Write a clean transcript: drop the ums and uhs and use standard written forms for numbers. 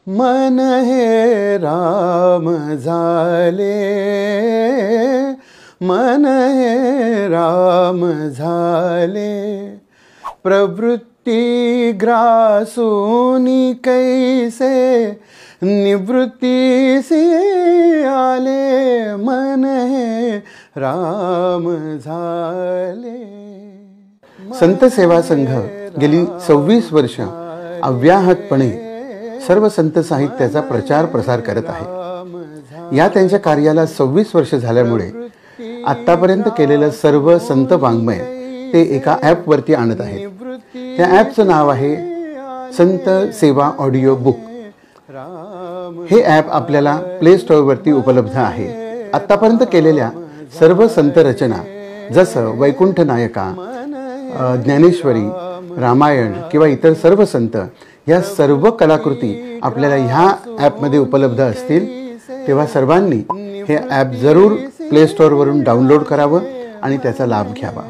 मन हे राम झाले, मन हे राम झाले, प्रवृत्ती ग्रासूनी कैसे निवृत्तीसी आले, मन हे राम झाले. संत सेवा संघ गेली 26 वर्ष अव्याहतपणे सर्व संत साहित्याचा प्रचार प्रसार करत आहे. या त्यांच्या कार्याला 26 वर्ष झाल्यामुळे आतापर्यंत केलेलं सर्व संत वाङ्मय ते एका ॲपवरती आणत आहेत. त्या ॲपचं नाव आहे संत सेवा ऑडिओ बुक. हे ॲप आपल्याला प्ले स्टोअरवरती उपलब्ध आहे. आतापर्यंत केलेल्या सर्व संत रचना जसं वैकुंठ नायका, ज्ञानेश्वरी, रामायण किंवा इतर सर्व संत या सर्व कलाकृती आपल्याला ह्या ॲपमध्ये उपलब्ध असतील. तेव्हा सर्वांनी हे ॲप जरूर प्ले स्टोअरवरून डाउनलोड करावं आणि त्याचा लाभ घ्यावा.